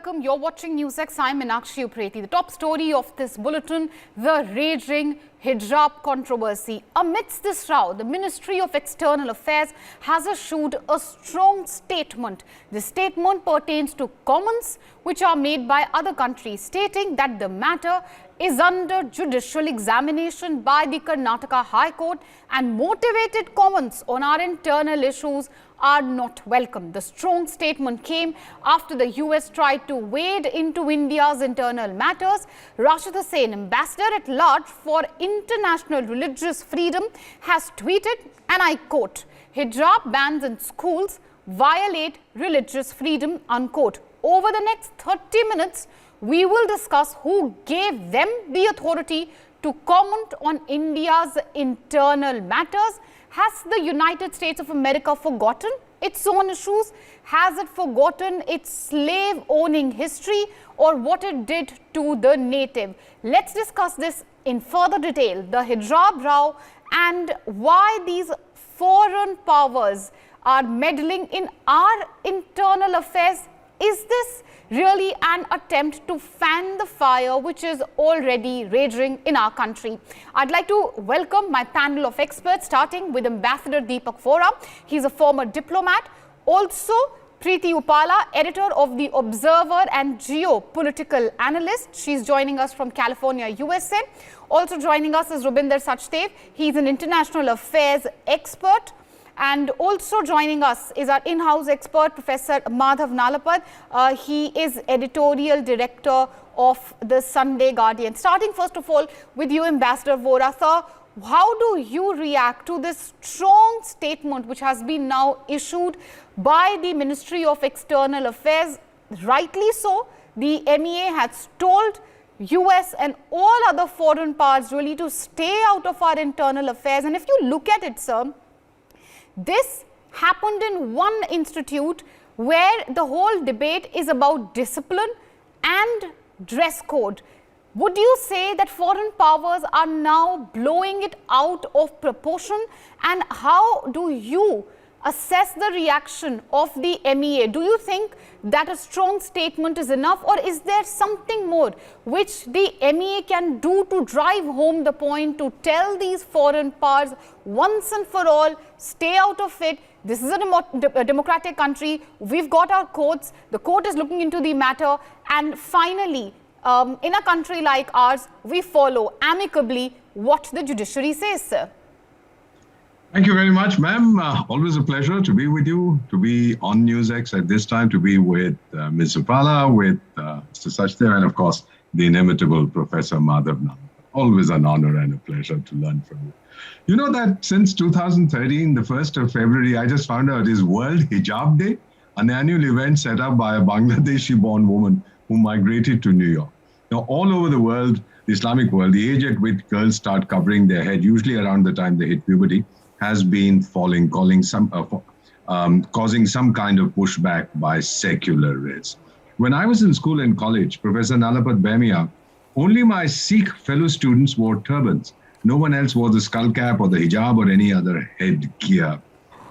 welcome. You're watching Newsx. I'm Preity. The top story of this bulletin, the raging hijab controversy. Amidst this row, the Ministry of External Affairs has issued a strong statement. The statement pertains to comments which are made by other countries, stating that the matter is under judicial examination by the Karnataka High Court and motivated comments on our internal issues are not welcome. The strong statement came after the US tried to wade into India's internal matters. Rashida Sen, ambassador at large for international religious freedom, has tweeted, and I quote, "Hijab bans in schools violate religious freedom," unquote. Over the next 30 minutes, we will discuss who gave them the authority to comment on India's internal matters. Has the United States of America forgotten its own issues? Has it forgotten its slave-owning history or what it did to the native? Let's discuss this in further detail, the hijab row and why these foreign powers are meddling in our internal affairs. Is this really an attempt to fan the fire which is already raging in our country? I'd like to welcome my panel of experts, starting with Ambassador Deepak Vora. He's a former diplomat. Also, Preity Upala, editor of The Observer and geopolitical analyst. She's joining us from California, USA. Also joining us is Rubinder Sachdev. He's an international affairs expert. And also joining us is our in-house expert, Professor Madhav Nalapad. He is editorial director of the Sunday Guardian. Starting first of all with you, Ambassador Vora. Sir, how do you react to this strong statement which has been now issued by the Ministry of External Affairs? Rightly so, the MEA has told US and all other foreign powers really to stay out of our internal affairs. And if you look at it, sir, this happened in one institute where the whole debate is about discipline and dress code. Would you say that foreign powers are now blowing it out of proportion? And how do you assess the reaction of the MEA? Do you think that a strong statement is enough, or is there something more which the MEA can do to drive home the point, to tell these foreign powers once and for all, stay out of it? This is a democratic country. We've got our courts. The court is looking into the matter. And finally, in a country like ours, we follow amicably what the judiciary says, sir. Thank you very much, ma'am. Always a pleasure to be with you, to be on Newsx at this time, to be with Ms. Upala, with Mr. Sachdev, and of course, the inimitable Professor Madhav Nalapad. Always an honor and a pleasure to learn from you. You know that since 2013, the 1st of February, I just found out is World Hijab Day, an annual event set up by a Bangladeshi-born woman who migrated to New York. Now, all over the world, the Islamic world, the age at which girls start covering their head, usually around the time they hit puberty, has been falling, causing some kind of pushback by secularists. When I was in school and college, Professor Nalapad Bemia, only my Sikh fellow students wore turbans. No one else wore the skull cap or the hijab or any other headgear.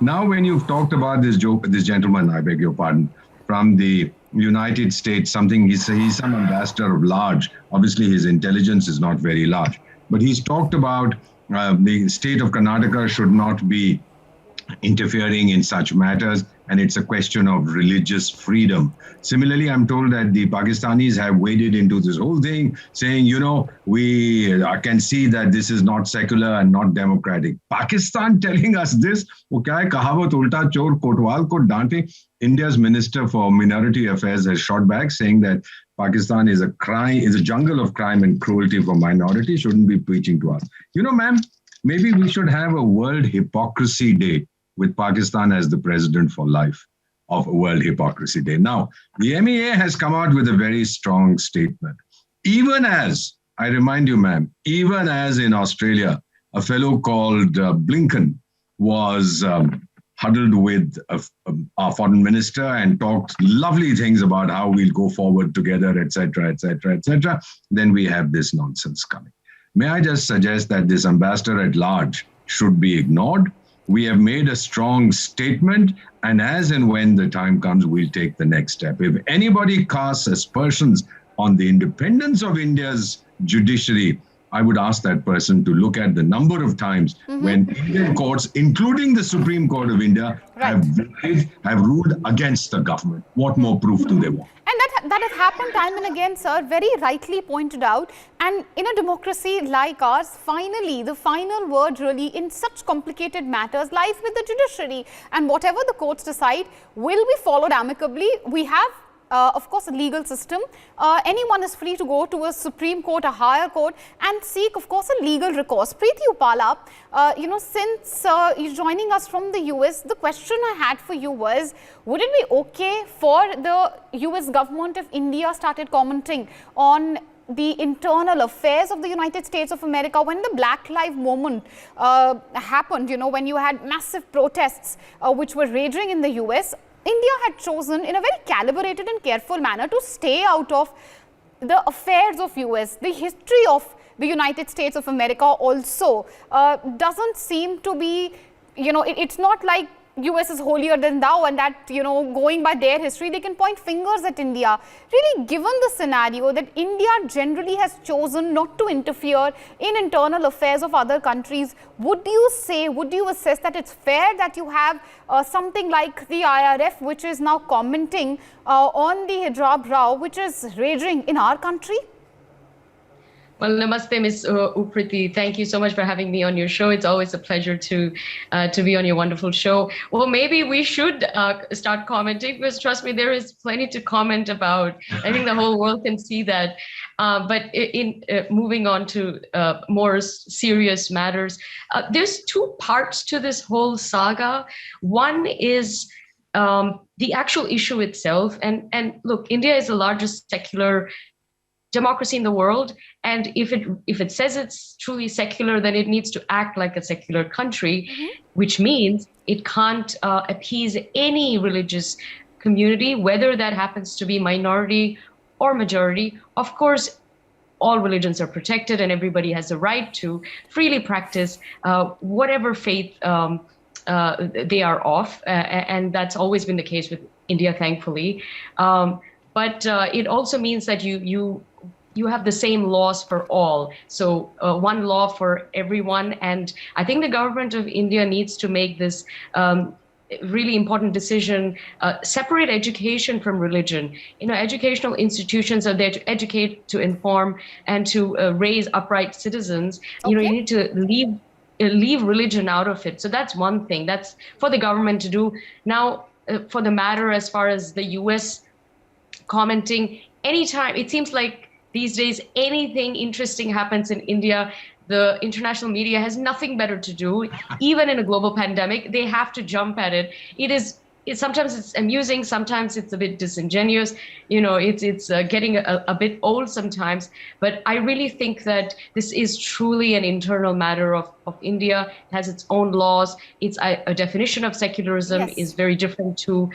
Now, when you've talked about this gentleman, I beg your pardon, from the United States, he's some ambassador of large. Obviously, his intelligence is not very large, but he's talked about the state of Karnataka should not be interfering in such matters, and it's a question of religious freedom. Similarly, I'm told that the Pakistanis have waded into this whole thing, saying, you know, we can see that this is not secular and not democratic. Pakistan telling us this? India's Minister for Minority Affairs has shot back, saying that Pakistan is a jungle of crime and cruelty for minorities, shouldn't be preaching to us. You know, ma'am, maybe we should have a World Hypocrisy Day with Pakistan as the president for life of World Hypocrisy Day. Now, the MEA has come out with a very strong statement. Even as, I remind you, ma'am, even as in Australia, a fellow called Blinken was huddled with our foreign minister and talked lovely things about how we'll go forward together, etc., etc., etc. Then we have this nonsense coming. May I just suggest that this ambassador at large should be ignored? We have made a strong statement, and as and when the time comes, we'll take the next step. If anybody casts aspersions on the independence of India's judiciary, I would ask that person to look at the number of times when Indian courts, including the Supreme Court of India, have ruled against the government. What more proof do they want? And that has happened time and again, sir, very rightly pointed out. And in a democracy like ours, finally, the final word really in such complicated matters lies with the judiciary. And whatever the courts decide will be followed amicably. We have of course, a legal system. Anyone is free to go to a Supreme Court, a higher court, and seek, of course, a legal recourse. Preity Upala, since you're joining us from the US, the question I had for you was, would it be okay for the US government if India started commenting on the internal affairs of the United States of America when the Black Lives Movement happened, when you had massive protests which were raging in the US? India had chosen in a very calibrated and careful manner to stay out of the affairs of US. The history of the United States of America also doesn't seem to be, it's not like US is holier than thou and that, going by their history, they can point fingers at India. Really, given the scenario that India generally has chosen not to interfere in internal affairs of other countries, would you assess that it's fair that you have something like the IRF, which is now commenting on the hijab row, which is raging in our country? Well, namaste, Ms. Preity. Thank you so much for having me on your show. It's always a pleasure to be on your wonderful show. Well, maybe we should start commenting, because trust me, there is plenty to comment about. I think the whole world can see that. But in moving on to more serious matters, there's two parts to this whole saga. One is the actual issue itself. And look, India is the largest secular democracy in the world, and if it says it's truly secular, then it needs to act like a secular country, which means it can't appease any religious community, whether that happens to be minority or majority. Of course, all religions are protected and everybody has the right to freely practice whatever faith they are of, and that's always been the case with India, thankfully. But it also means that you have the same laws for all. So one law for everyone. And I think the government of India needs to make this really important decision, separate education from religion. Educational institutions are there to educate, to inform, and to raise upright citizens. You need to leave religion out of it. So that's one thing. That's for the government to do. Now, for the matter as far as the US commenting, anytime, it seems like these days, anything interesting happens in India, the international media has nothing better to do. Even in a global pandemic, they have to jump at it. Sometimes it's amusing, sometimes it's a bit disingenuous. It's getting a bit old sometimes. But I really think that this is truly an internal matter of India. It has its own laws. It's a definition of secularism is very different to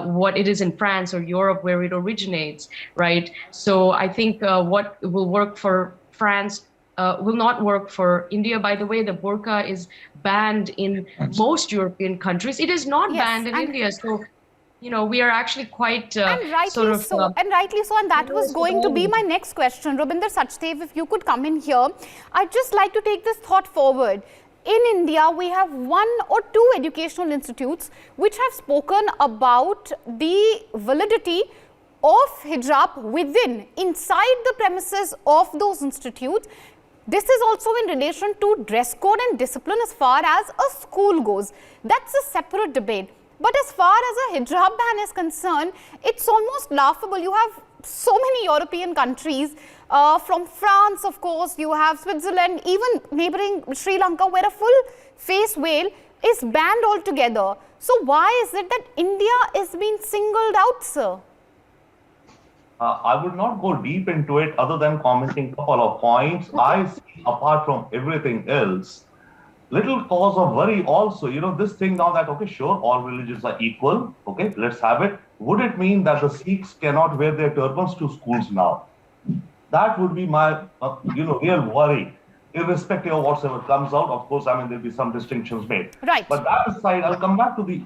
what it is in France or Europe, where it originates, right? So I think what will work for France will not work for India. By the way, the burqa is banned in most European countries. It is not banned in India. So, we are actually quite and rightly so. And that was going to be my next question. Rabinder Sachdev, if you could come in here. I'd just like to take this thought forward. In India, we have 1 or 2 educational institutes which have spoken about the validity of hijab inside the premises of those institutes. This is also in relation to dress code and discipline as far as a school goes. That's a separate debate. But as far as a hijab ban is concerned, it's almost laughable. You have so many European countries, from France, of course, you have Switzerland, even neighboring Sri Lanka, where a full face veil is banned altogether. So why is it that India is being singled out, sir? I would not go deep into it other than commenting a couple of points. I see, apart from everything else, little cause of worry also. This thing now that, okay, sure, all religions are equal. Okay, let's have it. Would it mean that the Sikhs cannot wear their turbans to schools now? That would be my, real worry. irrespective of whatsoever comes out. Of course, I mean, there'll be some distinctions made. Right. But that aside, I'll come back to the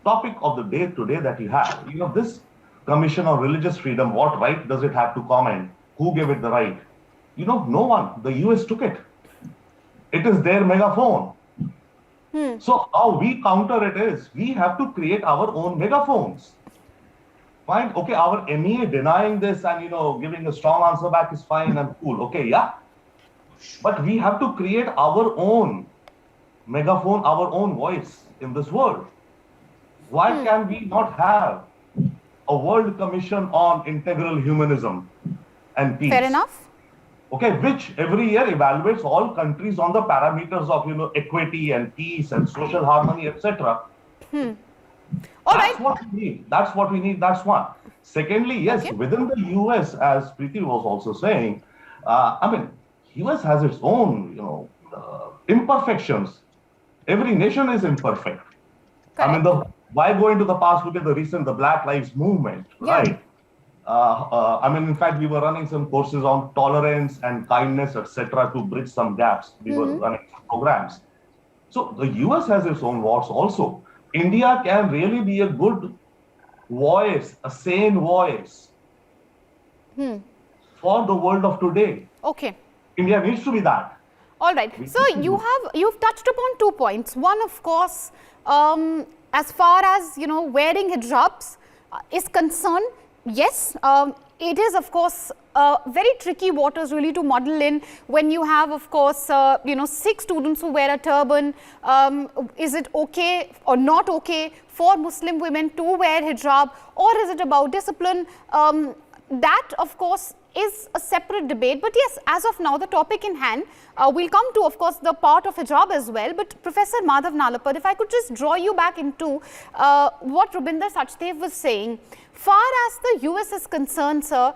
topic of the day today that you have. You know, this Commission on Religious Freedom, what right does it have to comment? Who gave it the right? You know, no one. The US took it. It is their megaphone. So how we counter it is, we have to create our own megaphones. Fine, okay, our MEA denying this and, you know, giving a strong answer back is fine and cool. Okay, yeah. But we have to create our own megaphone, our own voice in this world. Why can we not have a World Commission on Integral Humanism and Peace? Fair enough. Okay, which every year evaluates all countries on the parameters of, you know, equity and peace and social harmony, etc. That's what we need. That's what we need. That's one. Secondly, yes, within the US, as Preity was also saying, I mean, US has its own, you know, imperfections. Every nation is imperfect. Correct. I mean, why go into the past? Look at the Black Lives Movement, right? I mean, in fact, we were running some courses on tolerance and kindness, etc., to bridge some gaps. We were running some programs. So the US has its own wars also. India can really be a good voice, a sane voice for the world of today. Okay. India needs to be that. All right. So you've touched upon 2 points. One, of course, as far as, you know, wearing hijabs is concerned, yes, it is, of course, very tricky waters really to model in when you have, of course, you know, Sikh students who wear a turban. Is it okay or not okay for Muslim women to wear hijab, or is it about discipline? That, of course, is a separate debate. But yes, as of now, the topic in hand, we'll come to, of course, the part of hijab as well. But Professor Madhav Nalapad, if I could just draw you back into what Rubinder Sachdev was saying. Far as the US is concerned, sir,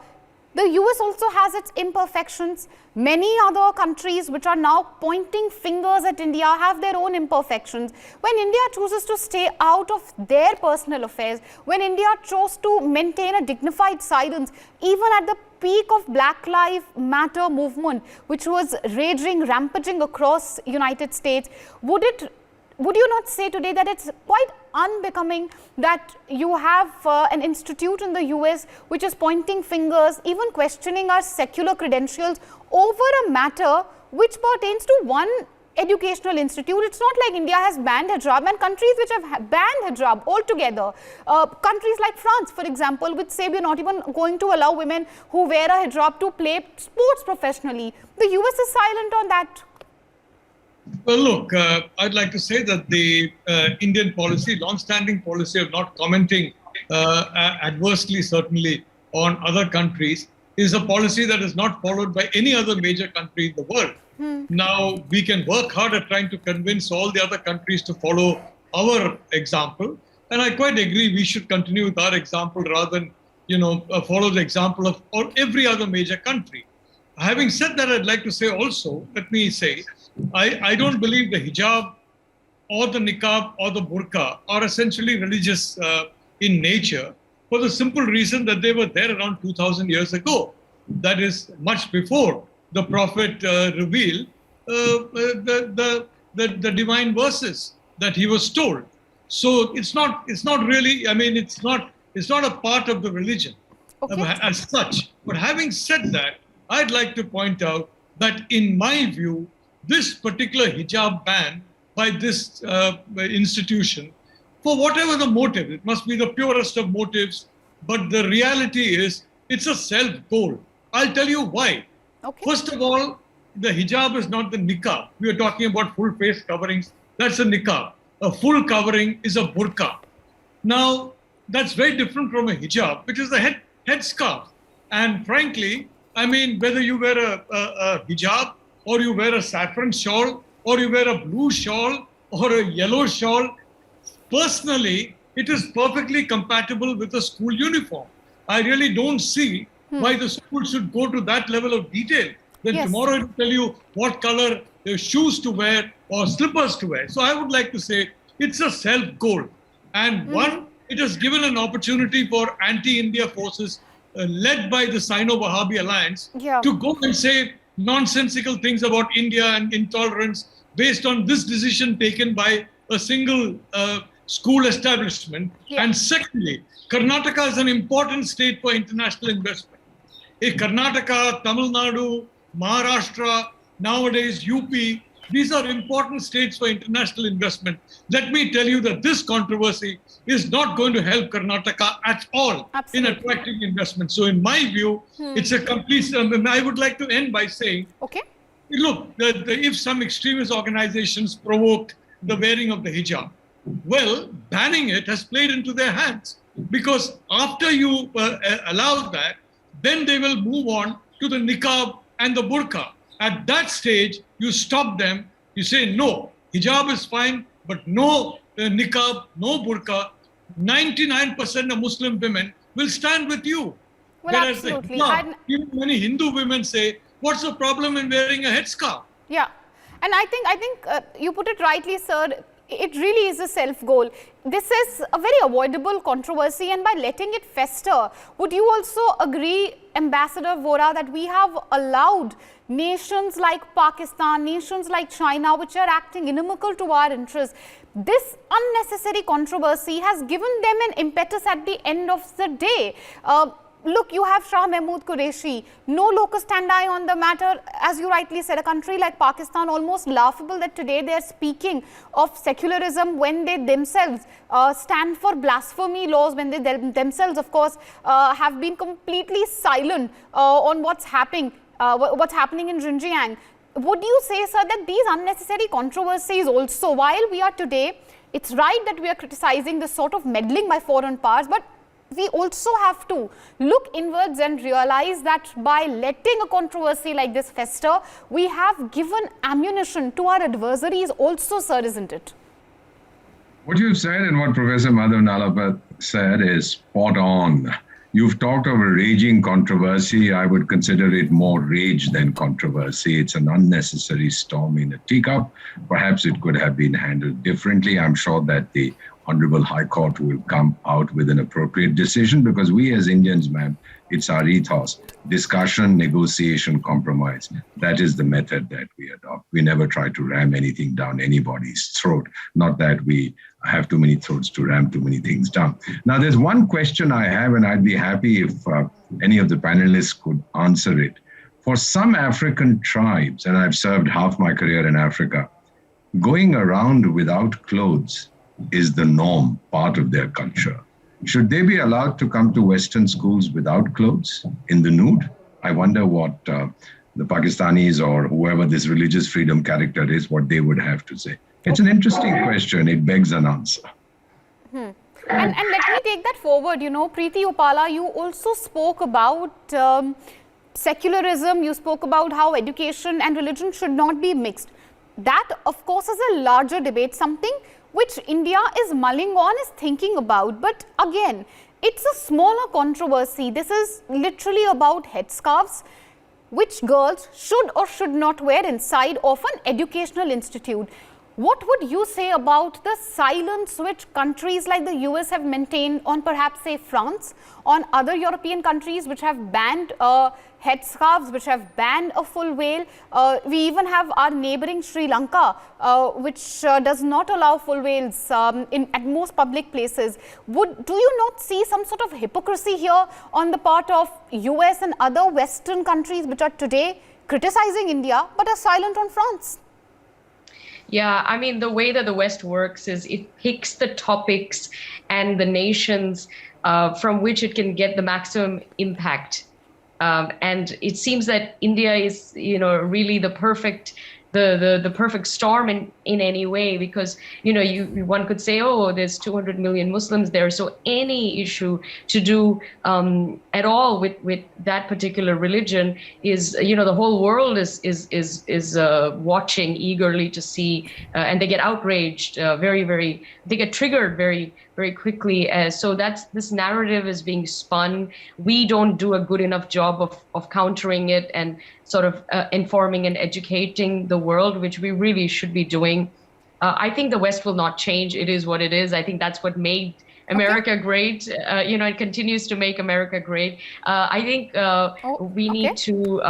the US also has its imperfections. Many other countries which are now pointing fingers at India have their own imperfections. When India chooses to stay out of their personal affairs, when India chose to maintain a dignified silence, even at the peak of Black Lives Matter movement, which was raging, rampaging across United States, would you not say today that it's quite unbecoming that you have an institute in the US which is pointing fingers, even questioning our secular credentials over a matter which pertains to one educational institute? It's not like India has banned hijab, and countries which have banned hijab altogether, countries like France, for example, which say we're not even going to allow women who wear a hijab to play sports professionally. The US is silent on that. Well, look, I'd like to say that the Indian policy, long-standing policy of not commenting adversely, certainly, on other countries, is a policy that is not followed by any other major country in the world. Now, we can work hard at trying to convince all the other countries to follow our example. And I quite agree we should continue with our example rather than, you know, follow the example of every other major country. Having said that, I'd like to say also, let me say, I don't believe the hijab or the niqab or the burqa are essentially religious in nature, for the simple reason that they were there around 2000 years ago. That is much before the Prophet revealed the divine verses that he was told. So it's not really, I mean, it's not a part of the religion as such. But having said that, I'd like to point out that in my view, this particular hijab ban by this institution, for whatever the motive, it must be the purest of motives, but the reality is it's a self-goal. I'll tell you why. First of all, the hijab is not the niqab. We are talking about full face coverings. That's a niqab. A full covering is a burqa. Now, that's very different from a hijab, which is a headscarf. And frankly, I mean, whether you wear a hijab, or you wear a saffron shawl, or you wear a blue shawl, or a yellow shawl, personally, it is perfectly compatible with a school uniform. I really don't see why the school should go to that level of detail. Then tomorrow it will tell you what color shoes to wear or slippers to wear. So I would like to say it's a self-goal. And one, it has given an opportunity for anti-India forces led by the Sino-Wahhabi alliance to go and say, nonsensical things about India and intolerance based on this decision taken by a single school establishment. Yeah. And secondly, Karnataka is an important state for international investment. Karnataka, Tamil Nadu, Maharashtra, nowadays UP, these are important states for international investment. Let me tell you that this controversy is not going to help Karnataka at all in attracting investment. So in my view, it's a complete, I would like to end by saying, Okay. look, if some extremist organizations provoked the wearing of the hijab, well, banning it has played into their hands. Because after you allow that, then they will move on to the niqab and the burqa. At that stage, you stop them. You say, no, hijab is fine, but no niqab, no burqa. 99% of Muslim women will stand with you. Well, Whereas absolutely. the hijab, even many Hindu women say, what's the problem in wearing a headscarf? Yeah. And I think you put it rightly, sir. It really is a self-goal. This is a very avoidable controversy, and by letting it fester, would you also agree, Ambassador Vora, that we have allowed nations like Pakistan, nations like China, which are acting inimical to our interests, this unnecessary controversy has given them an impetus at the end of the day? Look, you have Shah Mahmood Qureshi, no locus standi on the matter. As you rightly said, a country like Pakistan, almost laughable that today they are speaking of secularism when they themselves stand for blasphemy laws, when they themselves, of course, have been completely silent on what's happening in Xinjiang. Would you say, sir, that these unnecessary controversies also, while we are today, it's right that we are criticizing this sort of meddling by foreign powers, but we also have to look inwards and realize that by letting a controversy like this fester, we have given ammunition to our adversaries also, sir, isn't it? What you've said and what Professor Madhav Nalapat said is spot on. You've talked of a raging controversy. I would consider it more rage than controversy. It's an unnecessary storm in a teacup. Perhaps it could have been handled differently. I'm sure that the Honorable High Court will come out with an appropriate decision, because we as Indians, ma'am, it's our ethos. Discussion, negotiation, compromise. That is the method that we adopt. We never try to ram anything down anybody's throat. Not that we have too many throats to ram too many things down. Now, there's one question I have, and I'd be happy if any of the panelists could answer it. For some African tribes, and I've served half my career in Africa, going around without clothes is the norm, part of their culture. Should they be allowed to come to Western schools without clothes, in the nude? I wonder what the Pakistanis or whoever this religious freedom character is, what they would have to say. It's an interesting question. It begs an answer. And let me take that forward. You know, Preity Upala, you also spoke about secularism. You spoke about how education and religion should not be mixed. That, of course, is a larger debate, something which India is mulling on, is thinking about. But again, it's a smaller controversy. This is literally about headscarves, which girls should or should not wear inside of an educational institute. What would you say about the silence which countries like the US have maintained on perhaps, say, France, on other European countries which have banned headscarves, which have banned a full veil? We even have our neighboring Sri Lanka, which does not allow full veils at most public places. Do you not see some sort of hypocrisy here on the part of US and other Western countries which are today criticizing India but are silent on France? Yeah, I mean, the way that the West works is it picks the topics and the nations from which it can get the maximum impact. And it seems that India is, really the perfect storm in any way, because one could say, oh, there's 200 million Muslims there, so any issue to do at all with that particular religion is, the whole world is watching eagerly to see, and they get outraged they get triggered very, very quickly. So this narrative is being spun. We don't do a good enough job of countering it and sort of informing and educating the world, which we really should be doing. I think the West will not change. It is what it is. I think that's what made America great. It continues to make America great. I think we need to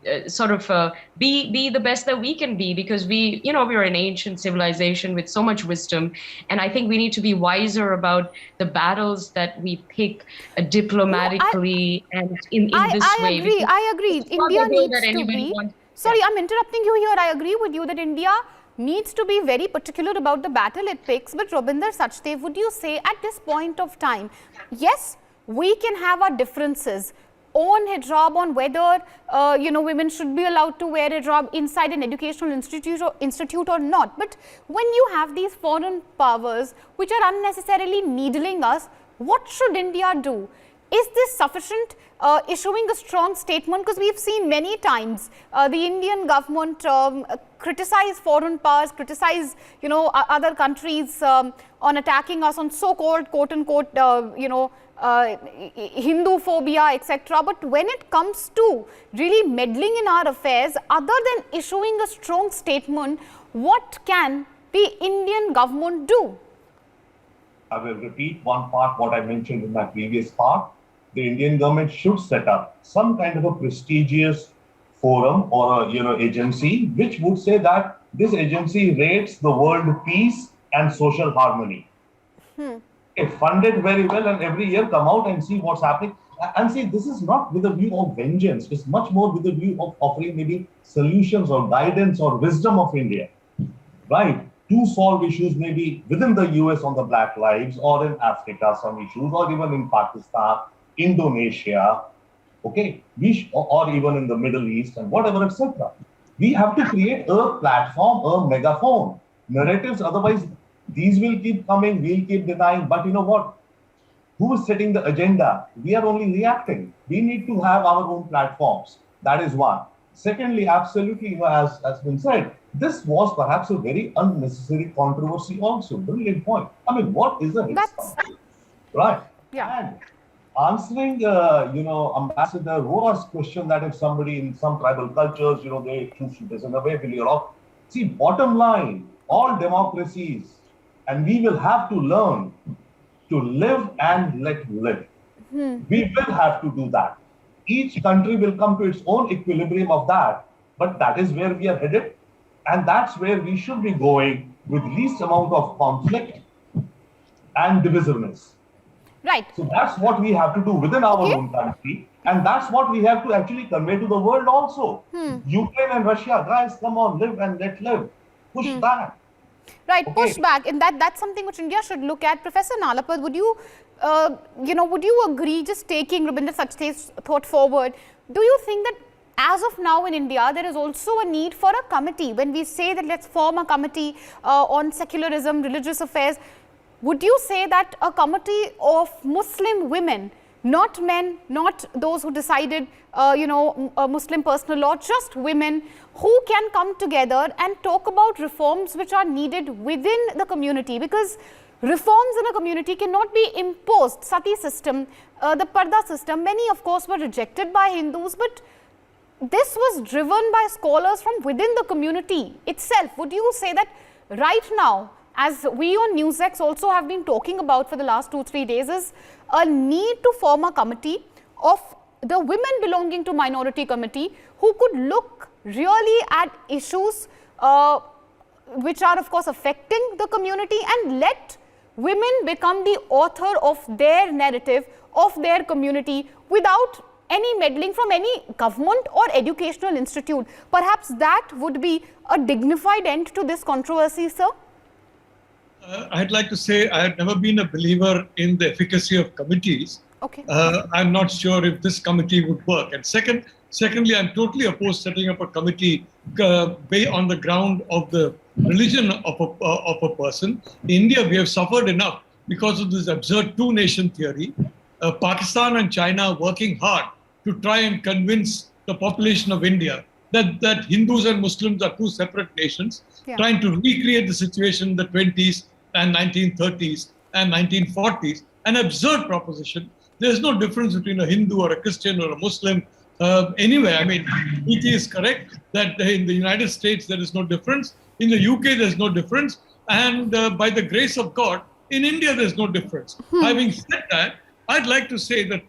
be the best that we can be, because we're an ancient civilization with so much wisdom, and I think we need to be wiser about the battles that we pick diplomatically and in this way. I agree. It's not India the way needs that to anybody be. wants- Sorry, Yeah. I'm interrupting you here. I agree with you that India needs to be very particular about the battle it picks. But Rabinder Sachdev, would you say at this point of time, yes, we can have our differences on hijab, on whether women should be allowed to wear hijab inside an educational institute or not. But when you have these foreign powers which are unnecessarily needling us, what should India do? Is this sufficient, issuing a strong statement? Because we've seen many times the Indian government criticize foreign powers, criticize other countries on attacking us on so-called quote-unquote Hindu phobia, etc. But when it comes to really meddling in our affairs, other than issuing a strong statement, what can the Indian government do? I will repeat one part what I mentioned in my previous part. The Indian government should set up some kind of a prestigious forum or agency which would say that this agency rates the world peace and social harmony. Fund it very well, and every year come out and see what's happening. And see, this is not with a view of vengeance. It's much more with a view of offering maybe solutions or guidance or wisdom of India, right? To solve issues maybe within the US on the Black lives, or in Africa some issues, or even in Pakistan, Indonesia, okay, or even in the Middle East and whatever, etc. We have to create a platform, a megaphone. Narratives, otherwise these will keep coming, we'll keep denying. But you know what? Who is setting the agenda? We are only reacting. We need to have our own platforms. That is one. Secondly, absolutely, as has been said, this was perhaps a very unnecessary controversy also. Brilliant point. I mean, what is a hijab? Right. Yeah. And answering, Ambassador Vora's question that if somebody in some tribal cultures, they choose to listen away, will off. See, bottom line, all democracies, and we will have to learn to live and let live. We will have to do that. Each country will come to its own equilibrium of that, but that is where we are headed, and that's where we should be going with least amount of conflict and divisiveness. Right. So that's what we have to do within our own country, and that's what we have to actually convey to the world also. Ukraine and Russia, guys, come on, live and let live. Push back. Right, push back, and that's something which India should look at. Professor Nalapad, would you agree, just taking Rabinder Sachdev's thought forward, do you think that as of now in India, there is also a need for a committee? When we say that let's form a committee on secularism, religious affairs, would you say that a committee of Muslim women, not men, not those who decided, Muslim personal law, just women who can come together and talk about reforms which are needed within the community? Because reforms in a community cannot be imposed. Sati system, the Parda system, many of course were rejected by Hindus, but this was driven by scholars from within the community itself. Would you say that right now, as we on Newsx also have been talking about for the last 2-3 days, is a need to form a committee of the women belonging to minority committee who could look really at issues which are of course affecting the community, and let women become the author of their narrative, of their community, without any meddling from any government or educational institute. Perhaps that would be a dignified end to this controversy, sir? I'd like to say I have never been a believer in the efficacy of committees. Okay. I'm not sure if this committee would work. And secondly, I'm totally opposed setting up a committee on the ground of the religion of a person. In India, we have suffered enough because of this absurd two-nation theory. Pakistan and China are working hard to try and convince the population of India that Hindus and Muslims are two separate nations, trying to recreate the situation in the 20s and 1930s and 1940s. An absurd proposition. There's no difference between a Hindu or a Christian or a Muslim anyway. I mean, it is correct that in the United States there is no difference. In the UK there's no difference. And by the grace of God, in India there's no difference. Having said that, I'd like to say that,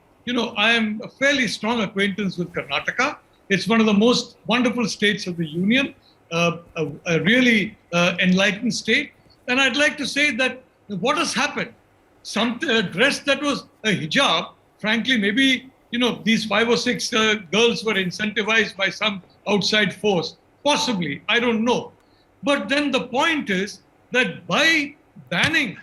I am a fairly strong acquaintance with Karnataka. It's one of the most wonderful states of the Union, a really enlightened state. And I'd like to say that what has happened? Some dress that was a hijab, frankly, maybe, these 5 or 6 girls were incentivized by some outside force. Possibly, I don't know. But then the point is that by banning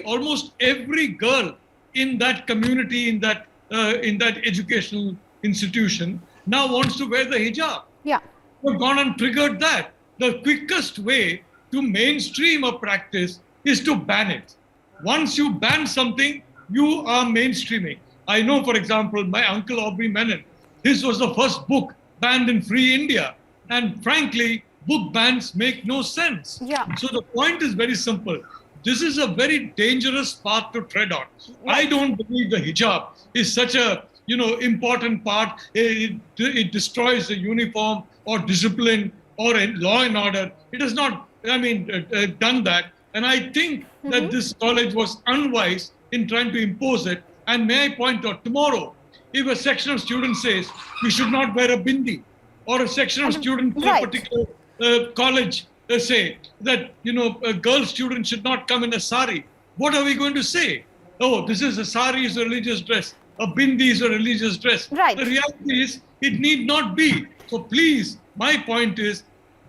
almost every girl in that community, in that educational institution, now wants to wear the hijab. Yeah. We've gone and triggered that. The quickest way to mainstream a practice is to ban it. Once you ban something, you are mainstreaming. I know, for example, my uncle Aubrey Menon, his was the first book banned in Free India. And frankly, book bans make no sense. Yeah. So the point is very simple. This is a very dangerous path to tread on. I don't believe the hijab is such a important part. It destroys the uniform or discipline or law and order. It has not, done that. And I think that this college was unwise in trying to impose it. And may I point out, tomorrow, if a section of students says we should not wear a bindi, or a section of students in a particular college say that a girl student should not come in a sari, what are we going to say? Oh, this is a sari is a religious dress, a bindi is a religious dress. Right. The reality is it need not be. So please, my point is,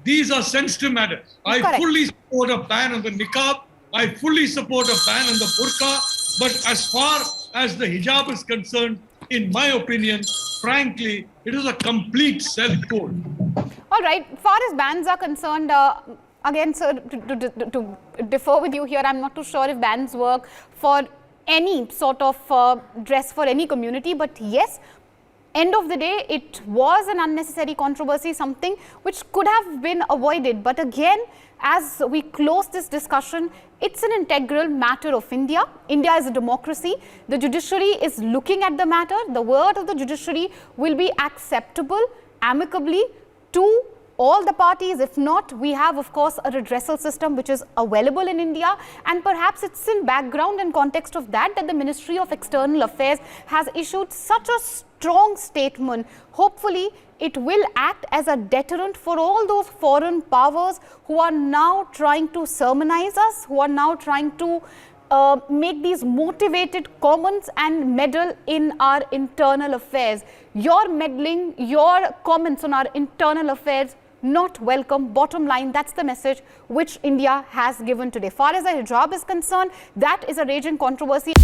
these are sensitive matters. I fully support a ban on the niqab. I fully support a ban on the burqa. But as far as the hijab is concerned, in my opinion, frankly, it is a complete self-code. All right. Far as bans are concerned, again, sir, to differ with you here, I'm not too sure if bans work for any sort of dress for any community. But yes, end of the day, it was an unnecessary controversy, something which could have been avoided. But again, as we close this discussion, it's an integral matter of India. India is a democracy. The judiciary is looking at the matter. The word of the judiciary will be acceptable amicably to all the parties. If not, we have, of course, a redressal system which is available in India. And perhaps it's in background and context of that the Ministry of External Affairs has issued such a strong statement. Hopefully, it will act as a deterrent for all those foreign powers who are now trying to sermonize us, who are now trying to make these motivated comments and meddle in our internal affairs. Your meddling, your comments on our internal affairs, not welcome. Bottom line, that's the message which India has given today. Far as the hijab is concerned, that is a raging controversy.